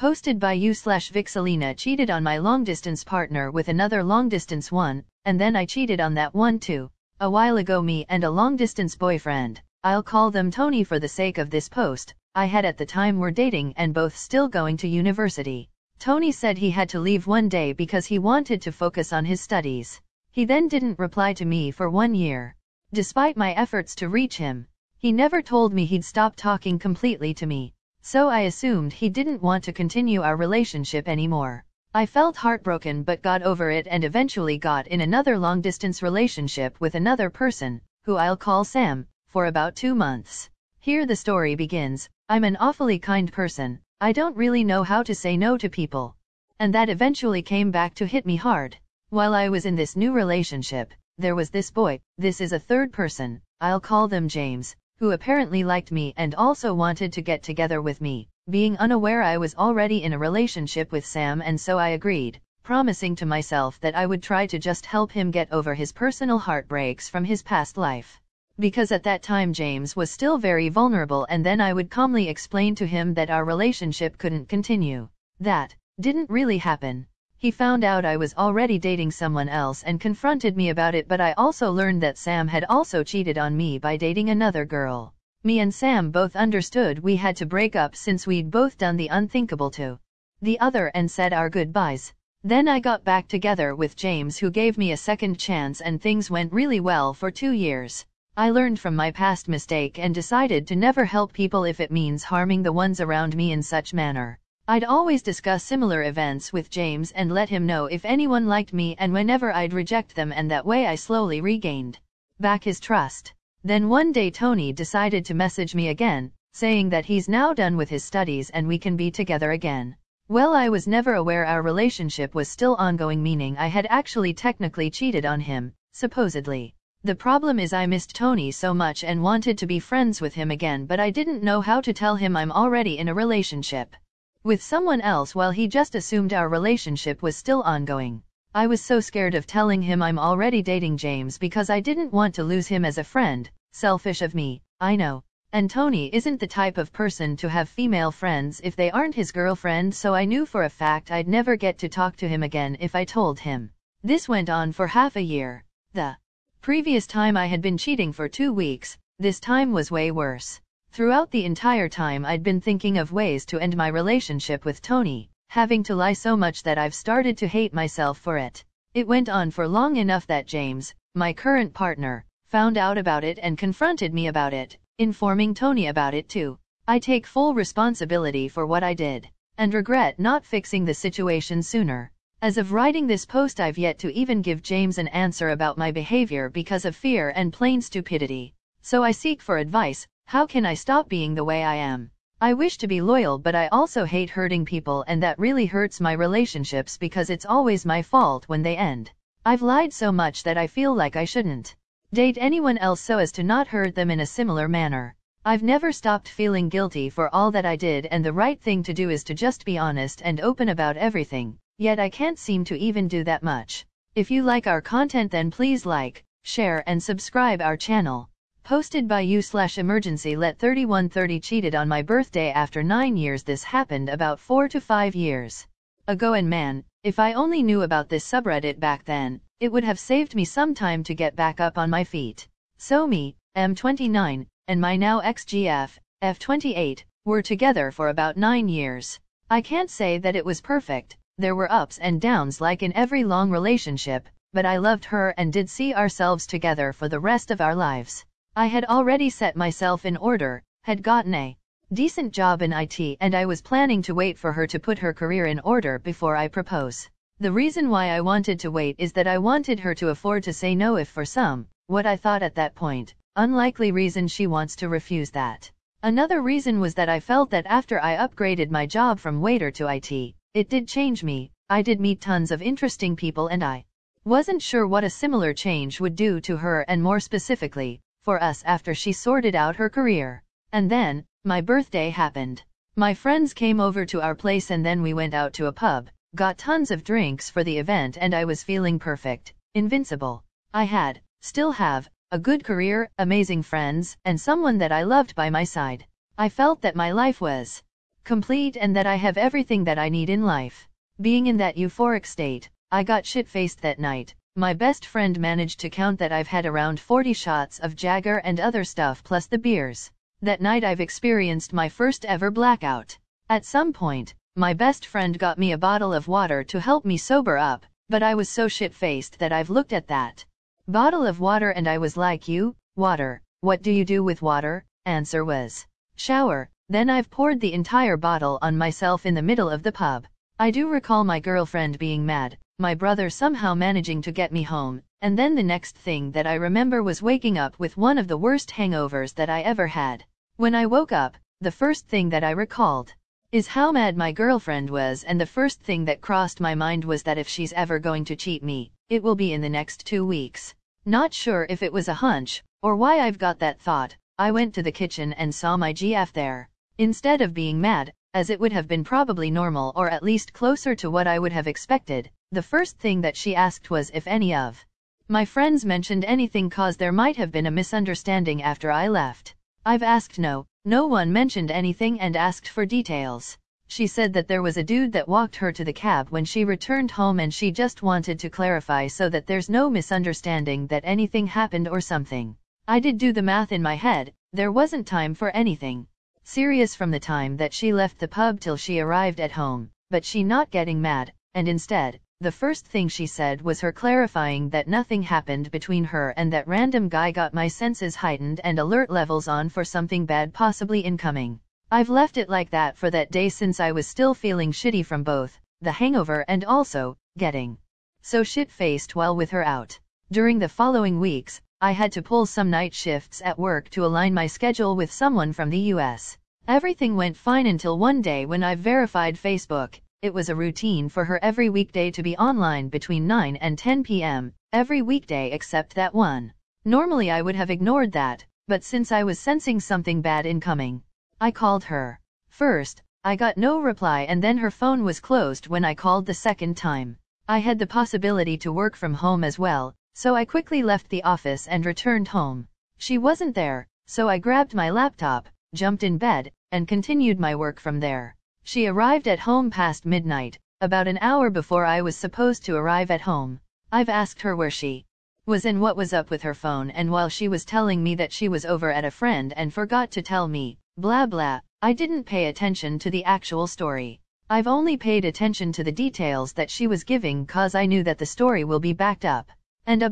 Posted by you/Vixelina cheated on my long-distance partner with another long-distance one, and then I cheated on that one too. A while ago me and a long-distance boyfriend, I'll call them Tony for the sake of this post, I had at the time were dating and both still going to university. Tony said he had to leave one day because he wanted to focus on his studies. He then didn't reply to me for 1 year. Despite my efforts to reach him, he never told me he'd stop talking completely to me. So I assumed he didn't want to continue our relationship anymore. I felt heartbroken but got over it and eventually got in another long-distance relationship with another person, who I'll call Sam, for about 2 months. Here the story begins. I'm an awfully kind person. I don't really know how to say no to people. And that eventually came back to hit me hard. While I was in this new relationship, there was this boy, this is a third person, I'll call them James, who apparently liked me and also wanted to get together with me, being unaware I was already in a relationship with Sam, and so I agreed, promising to myself that I would try to just help him get over his personal heartbreaks from his past life. Because at that time James was still very vulnerable, and then I would calmly explain to him that our relationship couldn't continue. That didn't really happen. He found out I was already dating someone else and confronted me about it, but I also learned that Sam had also cheated on me by dating another girl. Me and Sam both understood we had to break up since we'd both done the unthinkable to the other and said our goodbyes. Then I got back together with James, who gave me a second chance, and things went really well for 2 years. I learned from my past mistake and decided to never help people if it means harming the ones around me in such manner. I'd always discuss similar events with James and let him know if anyone liked me and whenever I'd reject them, and that way I slowly regained back his trust. Then one day Tony decided to message me again, saying that he's now done with his studies and we can be together again. Well, I was never aware our relationship was still ongoing, meaning I had actually technically cheated on him, supposedly. The problem is I missed Tony so much and wanted to be friends with him again, but I didn't know how to tell him I'm already in a relationship with someone else while he just assumed our relationship was still ongoing. I was so scared of telling him I'm already dating James because I didn't want to lose him as a friend. Selfish of me, I know. And Tony isn't the type of person to have female friends if they aren't his girlfriend, so I knew for a fact I'd never get to talk to him again if I told him. This went on for half a year. The previous time I had been cheating for 2 weeks, this time was way worse. Throughout the entire time I'd been thinking of ways to end my relationship with Tony, having to lie so much that I've started to hate myself for it. It went on for long enough that James, my current partner, found out about it and confronted me about it, informing Tony about it too. I take full responsibility for what I did, and regret not fixing the situation sooner. As of writing this post, I've yet to even give James an answer about my behavior because of fear and plain stupidity. So I seek for advice. How can I stop being the way I am? I wish to be loyal, but I also hate hurting people, and that really hurts my relationships because it's always my fault when they end. I've lied so much that I feel like I shouldn't date anyone else so as to not hurt them in a similar manner. I've never stopped feeling guilty for all that I did, and the right thing to do is to just be honest and open about everything, yet I can't seem to even do that much. If you like our content, then please like, share and subscribe our channel. Posted by you/emergency let 3130 cheated on my birthday after 9 years. This happened about 4 to 5 years ago, and man, if I only knew about this subreddit back then, it would have saved me some time to get back up on my feet. So me, M29, and my now ex-GF, F28, were together for about 9 years. I can't say that it was perfect, there were ups and downs like in every long relationship, but I loved her and did see ourselves together for the rest of our lives. I had already set myself in order, had gotten a decent job in IT, and I was planning to wait for her to put her career in order before I propose. The reason why I wanted to wait is that I wanted her to afford to say no if for some, what I thought at that point, unlikely reason she wants to refuse that. Another reason was that I felt that after I upgraded my job from waiter to IT, it did change me. I did meet tons of interesting people, and I wasn't sure what a similar change would do to her, and more specifically, for us after she sorted out her career. And then, my birthday happened. My friends came over to our place and then we went out to a pub, got tons of drinks for the event, and I was feeling perfect, invincible. I had, still have, a good career, amazing friends, and someone that I loved by my side. I felt that my life was complete, and that I have everything that I need in life. Being in that euphoric state, I got shit-faced that night. My best friend managed to count that I've had around 40 shots of Jagger and other stuff plus the beers. That night I've experienced my first ever blackout. At some point, my best friend got me a bottle of water to help me sober up, but I was so shit-faced that I've looked at that bottle of water and I was like, water, what do you do with water? Answer was, shower. Then I've poured the entire bottle on myself in the middle of the pub. I do recall my girlfriend being mad, my brother somehow managing to get me home, and then the next thing that I remember was waking up with one of the worst hangovers that I ever had. When I woke up, the first thing that I recalled is how mad my girlfriend was, and the first thing that crossed my mind was that if she's ever going to cheat me, it will be in the next 2 weeks. Not sure if it was a hunch, or why I've got that thought, I went to the kitchen and saw my GF there. Instead of being mad, as it would have been probably normal or at least closer to what I would have expected, the first thing that she asked was if any of my friends mentioned anything, cause there might have been a misunderstanding after I left. I've asked no one mentioned anything, and asked for details. She said that there was a dude that walked her to the cab when she returned home, and she just wanted to clarify so that there's no misunderstanding that anything happened or something. I did do the math in my head, there wasn't time for anything serious from the time that she left the pub till she arrived at home, but she not getting mad, and instead, the first thing she said was her clarifying that nothing happened between her and that random guy got my senses heightened and alert levels on for something bad possibly incoming. I've left it like that for that day, since I was still feeling shitty from both the hangover and also getting so shit-faced while with her out. During the following weeks, I had to pull some night shifts at work to align my schedule with someone from the US. Everything went fine until one day when I verified Facebook. It was a routine for her every weekday to be online between 9 and 10 p.m., every weekday except that one. Normally I would have ignored that, but since I was sensing something bad incoming, I called her. First, I got no reply, and then her phone was closed when I called the second time. I had the possibility to work from home as well, so I quickly left the office and returned home. She wasn't there, so I grabbed my laptop, jumped in bed, and continued my work from there. She arrived at home past midnight, about an hour before I was supposed to arrive at home. I've asked her where she was and what was up with her phone, and while she was telling me that she was over at a friend and forgot to tell me, blah blah, I didn't pay attention to the actual story. I've only paid attention to the details that she was giving, cause I knew that the story will be backed up. And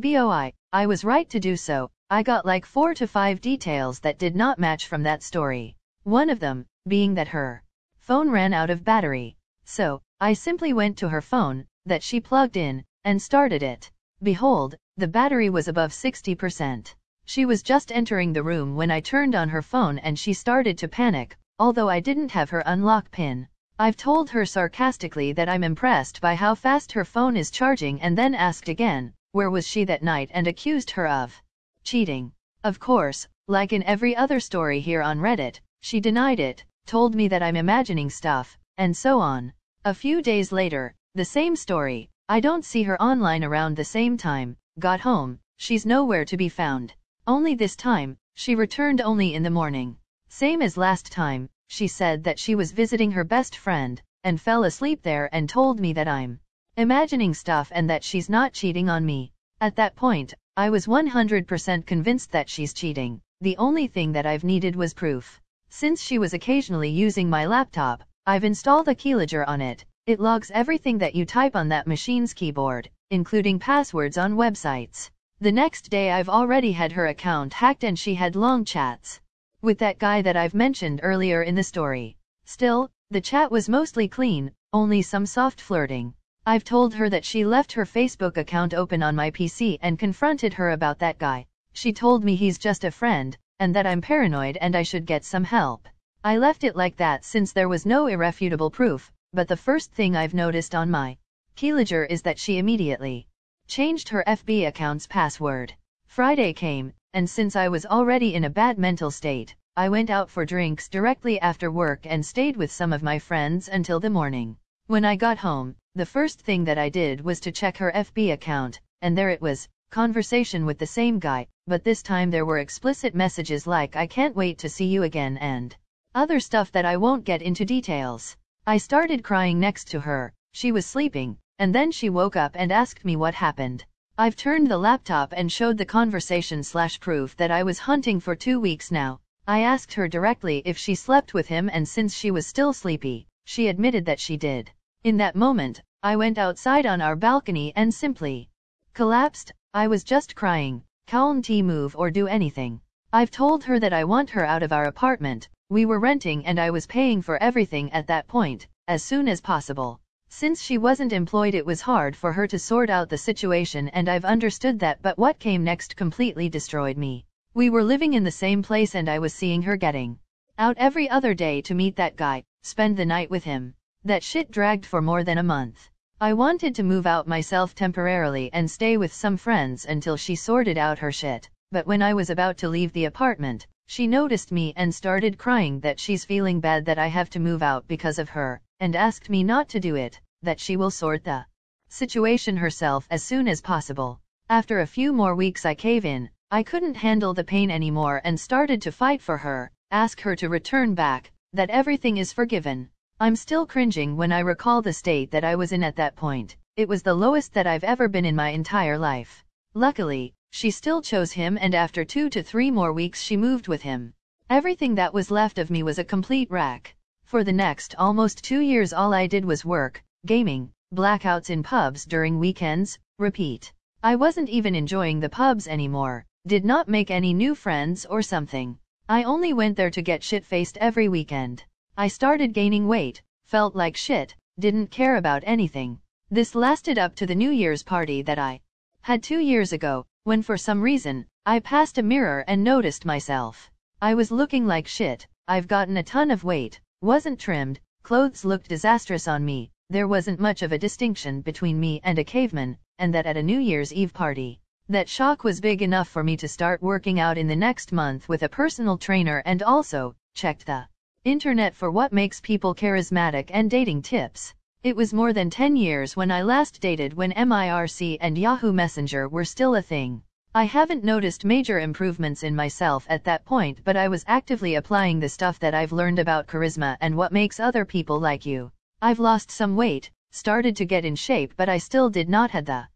I was right to do so. I got like 4 to 5 details that did not match from that story. One of them being that her phone ran out of battery. So, I simply went to her phone, that she plugged in, and started it. Behold, the battery was above 60%. She was just entering the room when I turned on her phone and she started to panic, although I didn't have her unlock pin. I've told her sarcastically that I'm impressed by how fast her phone is charging, and then asked again, where was she that night, and accused her of cheating. Of course, like in every other story here on Reddit, she denied it, told me that I'm imagining stuff, and so on. A few days later, the same story. I don't see her online around the same time. Got home, she's nowhere to be found. Only this time, she returned only in the morning. Same as last time, she said that she was visiting her best friend, and fell asleep there, and told me that I'm imagining stuff and that she's not cheating on me. At that point, I was 100% convinced that she's cheating. The only thing that I've needed was proof. Since she was occasionally using my laptop, I've installed a keylogger on it. It logs everything that you type on that machine's keyboard, including passwords on websites. The next day I've already had her account hacked, and she had long chats with that guy that I've mentioned earlier in the story. Still, the chat was mostly clean, only some soft flirting. I've told her that she left her Facebook account open on my PC and confronted her about that guy. She told me he's just a friend, and that I'm paranoid and I should get some help. I left it like that since there was no irrefutable proof, but the first thing I've noticed on my keylogger is that she immediately changed her FB account's password. Friday came, and since I was already in a bad mental state, I went out for drinks directly after work and stayed with some of my friends until the morning. When I got home, the first thing that I did was to check her FB account, and there it was, conversation with the same guy, but this time there were explicit messages like "I can't wait to see you again" and Other stuff that I won't get into details. I started crying next to her. She was sleeping, and then she woke up and asked me what happened. I've turned the laptop and showed the conversation/proof that I was hunting for 2 weeks now. I asked her directly if she slept with him, and since she was still sleepy, she admitted that she did. In that moment, I went outside on our balcony and simply collapsed. I was just crying. Can't move or do anything. I've told her that I want her out of our apartment. We were renting and I was paying for everything at that point, as soon as possible. Since she wasn't employed, it was hard for her to sort out the situation, and I've understood that, but what came next completely destroyed me. We were living in the same place and I was seeing her getting out every other day to meet that guy, spend the night with him. That shit dragged for more than a month. I wanted to move out myself temporarily and stay with some friends until she sorted out her shit, but when I was about to leave the apartment, she noticed me and started crying that she's feeling bad that I have to move out because of her, and asked me not to do it, that she will sort the situation herself as soon as possible. After a few more weeks I cave in. I couldn't handle the pain anymore and started to fight for her, ask her to return back, that everything is forgiven. I'm still cringing when I recall the state that I was in at that point. It was the lowest that I've ever been in my entire life. Luckily, she still chose him, and after 2 to 3 more weeks she moved with him. Everything that was left of me was a complete wreck. For the next almost 2 years all I did was work, gaming, blackouts in pubs during weekends, repeat. I wasn't even enjoying the pubs anymore. Did not make any new friends or something. I only went there to get shit-faced every weekend. I started gaining weight, felt like shit, didn't care about anything. This lasted up to the New Year's party that I had 2 years ago, when for some reason, I passed a mirror and noticed myself. I was looking like shit. I've gotten a ton of weight, wasn't trimmed, clothes looked disastrous on me, there wasn't much of a distinction between me and a caveman, and that at a New Year's Eve party. That shock was big enough for me to start working out in the next month with a personal trainer, and also checked the internet for what makes people charismatic and dating tips. It was more than 10 years when I last dated, when MIRC and Yahoo Messenger were still a thing. I haven't noticed major improvements in myself at that point, but I was actively applying the stuff that I've learned about charisma and what makes other people like you. I've lost some weight, started to get in shape, but I still did not have the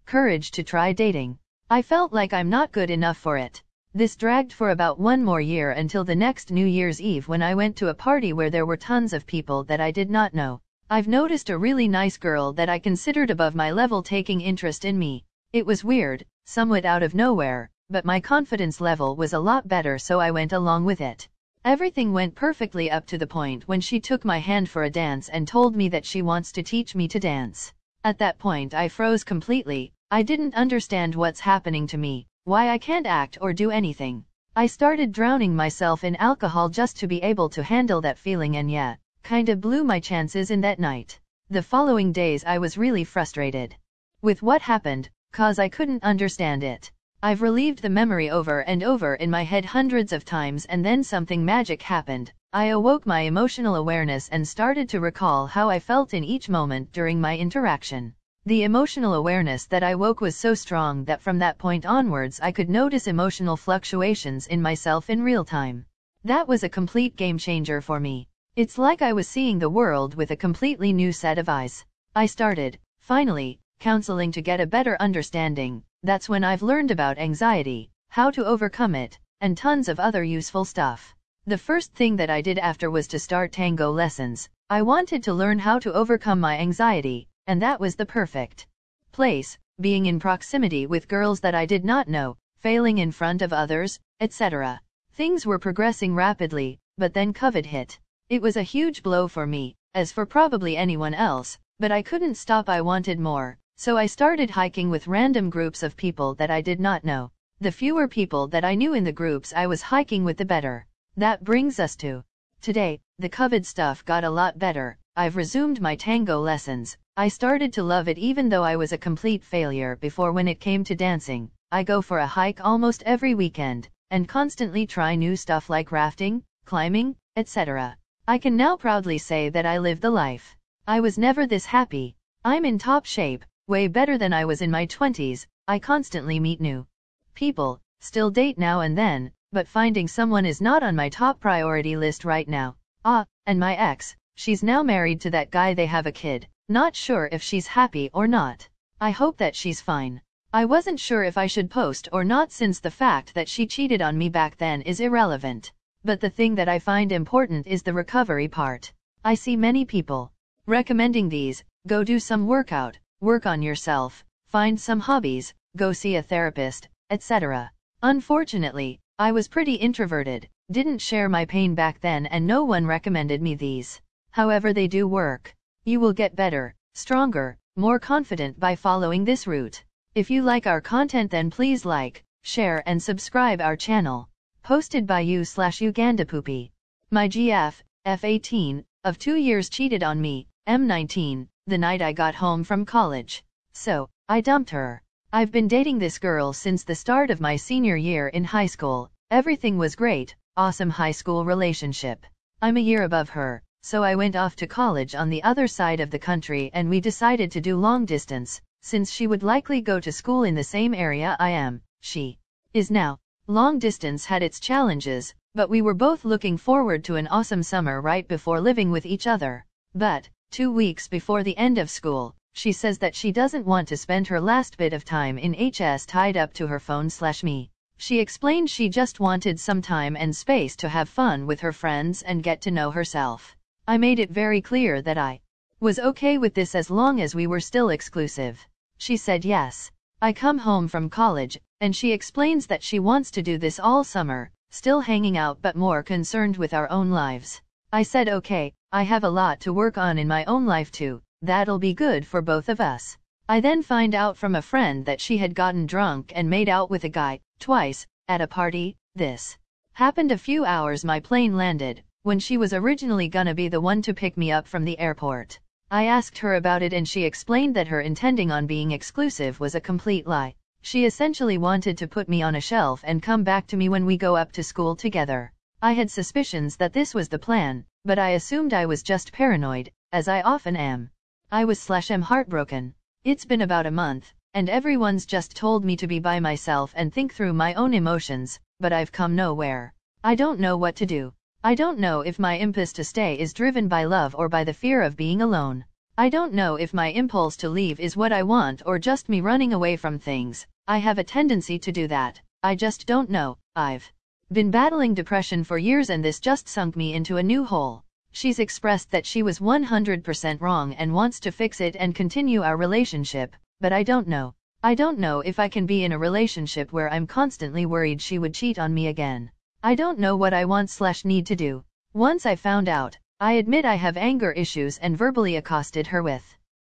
courage to try dating. I felt like I'm not good enough for it. This dragged for about 1 more year until the next New Year's Eve, when I went to a party where there were tons of people that I did not know. I've noticed a really nice girl that I considered above my level taking interest in me. It was weird, somewhat out of nowhere, but my confidence level was a lot better, so I went along with it. Everything went perfectly up to the point when she took my hand for a dance and told me that she wants to teach me to dance. At that point I froze completely. I didn't understand what's happening to me, why I can't act or do anything. I started drowning myself in alcohol just to be able to handle that feeling, and yeah, kinda blew my chances in that night. The following days I was really frustrated with what happened, cause I couldn't understand it. I've relived the memory over and over in my head hundreds of times, and then something magic happened. I awoke my emotional awareness and started to recall how I felt in each moment during my interaction. The emotional awareness that I woke was so strong that from that point onwards I could notice emotional fluctuations in myself in real time. That was a complete game changer for me. It's like I was seeing the world with a completely new set of eyes. I started, finally, counseling to get a better understanding. That's when I've learned about anxiety, how to overcome it, and tons of other useful stuff. The first thing that I did after was to start tango lessons. I wanted to learn how to overcome my anxiety, and that was the perfect place, being in proximity with girls that I did not know, failing in front of others, etc. Things were progressing rapidly, but then COVID hit. It was a huge blow for me, as for probably anyone else, but I couldn't stop. I wanted more, so I started hiking with random groups of people that I did not know. The fewer people that I knew in the groups I was hiking with, the better. That brings us to today. The COVID stuff got a lot better. I've resumed my tango lessons. I started to love it, even though I was a complete failure before when it came to dancing. I go for a hike almost every weekend, and constantly try new stuff like rafting, climbing, etc. I can now proudly say that I live the life. I was never this happy. I'm in top shape, way better than I was in my 20s. I constantly meet new people, still date now and then, but finding someone is not on my top priority list right now. And my ex, she's now married to that guy, they have a kid. Not sure if she's happy or not. I hope that she's fine. I wasn't sure if I should post or not since the fact that she cheated on me back then is irrelevant. But the thing that I find important is the recovery part. I see many people recommending these: go do some workout, work on yourself, find some hobbies, go see a therapist, etc. Unfortunately, I was pretty introverted, didn't share my pain back then, and no one recommended me these. However, they do work. You will get better, stronger, more confident by following this route. If you like our content, then please like, share and subscribe our channel. Posted by you/Ugandapoopy. My GF, F18, of 2 years cheated on me, M19, the night I got home from college. So, I dumped her. I've been dating this girl since the start of my senior year in high school. Everything was great, awesome high school relationship. I'm a year above her, so I went off to college on the other side of the country and we decided to do long distance, since she would likely go to school in the same area I am. She is now. Long distance had its challenges, but we were both looking forward to an awesome summer right before living with each other. But, 2 weeks before the end of school, she says that she doesn't want to spend her last bit of time in HS tied up to her phone/me. She explained she just wanted some time and space to have fun with her friends and get to know herself. I made it very clear that I was okay with this as long as we were still exclusive. She said yes. I come home from college, and she explains that she wants to do this all summer, still hanging out but more concerned with our own lives. I said okay, I have a lot to work on in my own life too, that'll be good for both of us. I then find out from a friend that she had gotten drunk and made out with a guy, twice, at a party. This happened a few hours my plane landed, when she was originally gonna be the one to pick me up from the airport. I asked her about it and she explained that her intending on being exclusive was a complete lie. She essentially wanted to put me on a shelf and come back to me when we go up to school together. I had suspicions that this was the plan, but I assumed I was just paranoid, as I often am. I was/am heartbroken. It's been about a month, and everyone's just told me to be by myself and think through my own emotions, but I've come nowhere. I don't know what to do. I don't know if my impulse to stay is driven by love or by the fear of being alone. I don't know if my impulse to leave is what I want or just me running away from things. I have a tendency to do that. I just don't know. I've been battling depression for years and this just sunk me into a new hole. She's expressed that she was 100% wrong and wants to fix it and continue our relationship, but I don't know. I don't know if I can be in a relationship where I'm constantly worried she would cheat on me again. I don't know what I want/need to do. Once I found out, I admit I have anger issues and verbally accosted her with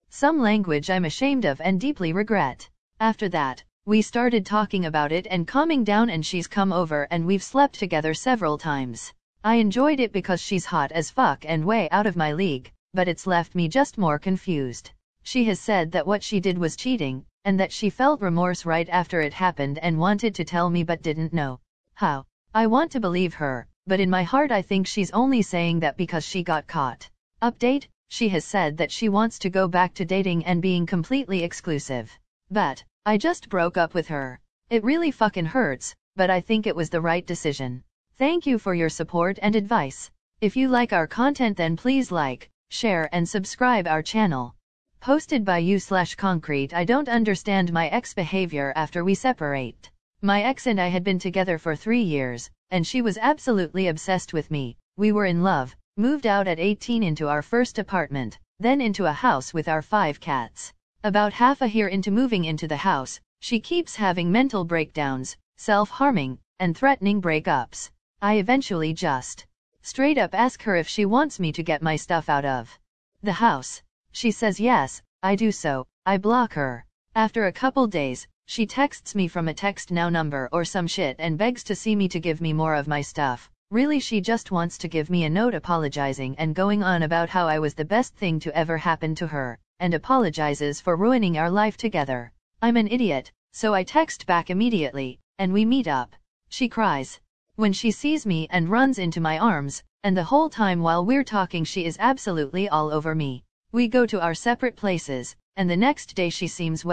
some language I'm ashamed of and deeply regret. After that, we started talking about it and calming down, and she's come over and we've slept together several times. I enjoyed it because she's hot as fuck and way out of my league, but it's left me just more confused. She has said that what she did was cheating, and that she felt remorse right after it happened and wanted to tell me but didn't know how. I want to believe her, but in my heart I think she's only saying that because she got caught. Update: she has said that she wants to go back to dating and being completely exclusive. But I just broke up with her. It really fucking hurts, but I think it was the right decision. Thank you for your support and advice. If you like our content, then please like, share and subscribe our channel. Posted by you/concrete. I don't understand my ex behavior after we separate. My ex and I had been together for 3 years, and she was absolutely obsessed with me. We were in love, moved out at 18 into our first apartment, then into a house with our 5 cats. About half a year into moving into the house, she keeps having mental breakdowns, self-harming, and threatening breakups. I eventually just straight up ask her if she wants me to get my stuff out of the house. She says yes, I do, so I block her. After a couple days, she texts me from a text now number or some shit and begs to see me to give me more of my stuff. Really, she just wants to give me a note apologizing and going on about how I was the best thing to ever happen to her, and apologizes for ruining our life together. I'm an idiot, so I text back immediately, and we meet up. She cries when she sees me and runs into my arms, and the whole time while we're talking she is absolutely all over me. We go to our separate places, and the next day she seems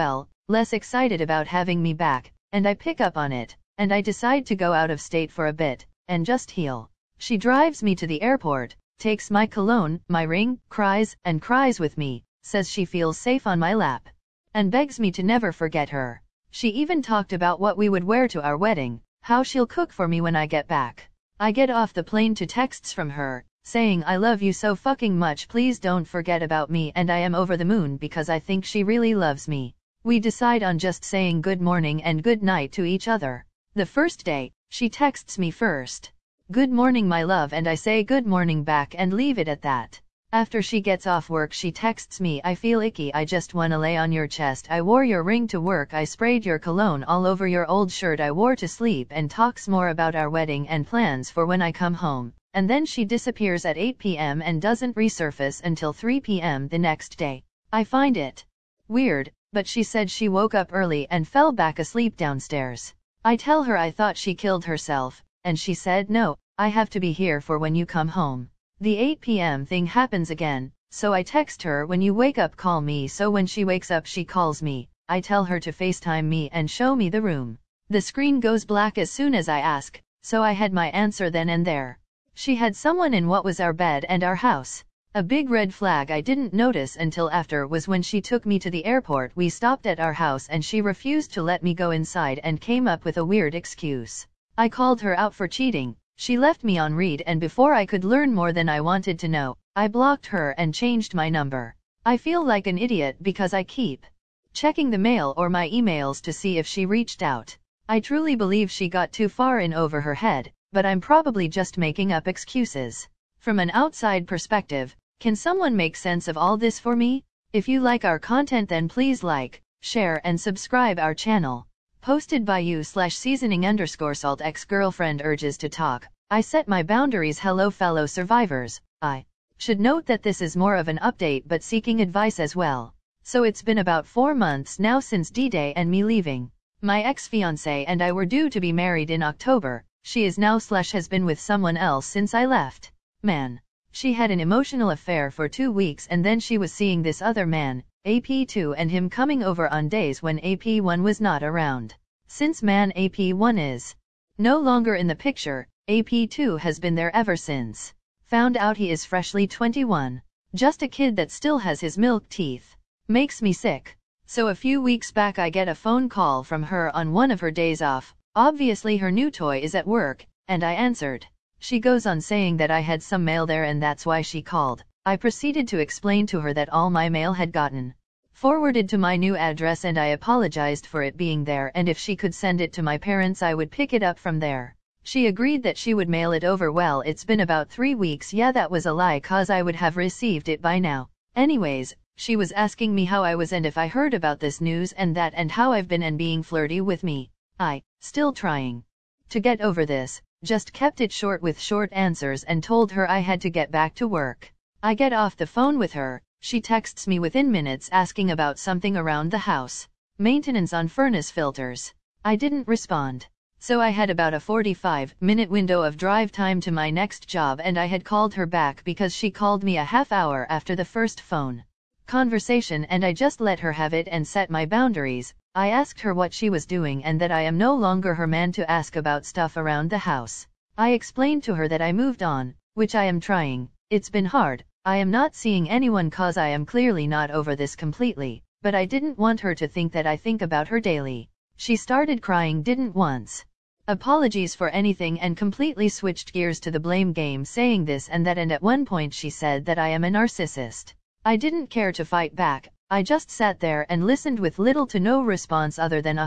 less excited about having me back, and I pick up on it. and I decide to go out of state for a bit, and just heal. She drives me to the airport, takes my cologne, my ring, cries with me, says she feels safe on my lap, and begs me to never forget her. She even talked about what we would wear to our wedding, how she'll cook for me when I get back. I get off the plane to texts from her, saying I love you so fucking much, please don't forget about me, and I am over the moon because I think she really loves me. We decide on just saying good morning and good night to each other. The first day, she texts me first. Good morning my love, and I say good morning back and leave it at that. After she gets off work she texts me, I feel icky, I just wanna lay on your chest, I wore your ring to work, I sprayed your cologne all over your old shirt I wore to sleep, and talks more about our wedding and plans for when I come home, and then she disappears at 8 p.m. and doesn't resurface until 3 p.m. the next day. I find it weird, but she said she woke up early and fell back asleep downstairs. I tell her I thought she killed herself, and she said no, I have to be here for when you come home. The 8 p.m. thing happens again, so I text her, when you wake up call me, so when she wakes up she calls me. I tell her to FaceTime me and show me the room. The screen goes black as soon as I ask, so I had my answer then and there. She had someone in what was our bed and our house. A big red flag I didn't notice until after was when she took me to the airport. We stopped at our house and she refused to let me go inside and came up with a weird excuse. I called her out for cheating. She left me on read, and before I could learn more than I wanted to know, I blocked her and changed my number. I feel like an idiot because I keep checking the mail or my emails to see if she reached out. I truly believe she got too far in over her head, but I'm probably just making up excuses. From an outside perspective, can someone make sense of all this for me? If you like our content then please like, share and subscribe our channel. Posted by you/seasoning_salt. Ex-girlfriend urges to talk. I set my boundaries. Hello fellow survivors. I should note that this is more of an update but seeking advice as well. So it's been about 4 months now since D-Day and me leaving. My ex-fiancé and I were due to be married in October. She is now/has been with someone else since I left. Man. She had an emotional affair for 2 weeks and then she was seeing this other man, AP2, and him coming over on days when AP1 was not around. Since man AP1 is no longer in the picture, AP2 has been there ever since. Found out he is freshly 21. Just a kid that still has his milk teeth. Makes me sick. So a few weeks back I get a phone call from her on one of her days off. Obviously her new toy is at work, and I answered. She goes on saying that I had some mail there and that's why she called. I proceeded to explain to her that all my mail had gotten forwarded to my new address and I apologized for it being there, and if she could send it to my parents I would pick it up from there. She agreed that she would mail it over. Well, it's been about 3 weeks. Yeah, that was a lie, cause I would have received it by now. Anyways, she was asking me how I was and if I heard about this news and that and how I've been and being flirty with me. I, still trying to get over this, just kept it short with short answers and told her I had to get back to work. I get off the phone with her, she texts me within minutes asking about something around the house. Maintenance on furnace filters. I didn't respond. So I had about a 45-minute window of drive time to my next job and I had called her back because she called me a half hour after the first phone conversation and I just let her have it and set my boundaries. I asked her what she was doing and that I am no longer her man to ask about stuff around the house. I explained to her that I moved on, which I am trying. It's been hard. I am not seeing anyone cause I am clearly not over this completely, but I didn't want her to think that I think about her daily. She started crying, didn't once apologies for anything and completely switched gears to the blame game, saying this and that, and at one point she said that I am a narcissist. I didn't care to fight back. I just sat there and listened with little to no response other than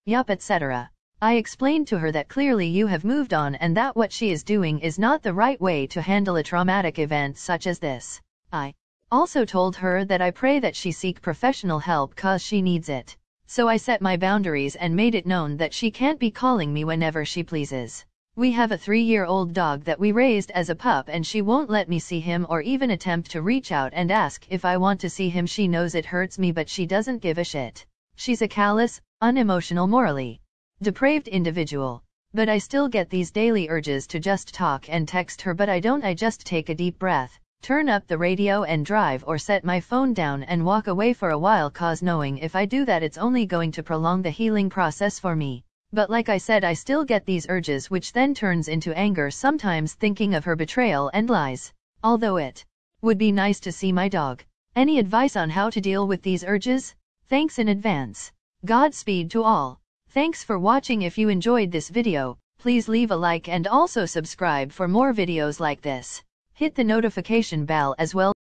yup, etc. I explained to her that clearly you have moved on and that what she is doing is not the right way to handle a traumatic event such as this. I also told her that I pray that she seek professional help cause she needs it. So I set my boundaries and made it known that she can't be calling me whenever she pleases. We have a 3-year-old dog that we raised as a pup and she won't let me see him or even attempt to reach out and ask if I want to see him. She knows it hurts me but she doesn't give a shit. She's a callous, unemotional, morally depraved individual. But I still get these daily urges to just talk and text her, but I don't. I just take a deep breath, turn up the radio and drive or set my phone down and walk away for a while, cause knowing if I do that it's only going to prolong the healing process for me. But like I said, I still get these urges, which then turns into anger, sometimes thinking of her betrayal and lies. Although it would be nice to see my dog. Any advice on how to deal with these urges? Thanks in advance. Godspeed to all. Thanks for watching. If you enjoyed this video, please leave a like and also subscribe for more videos like this. Hit the notification bell as well.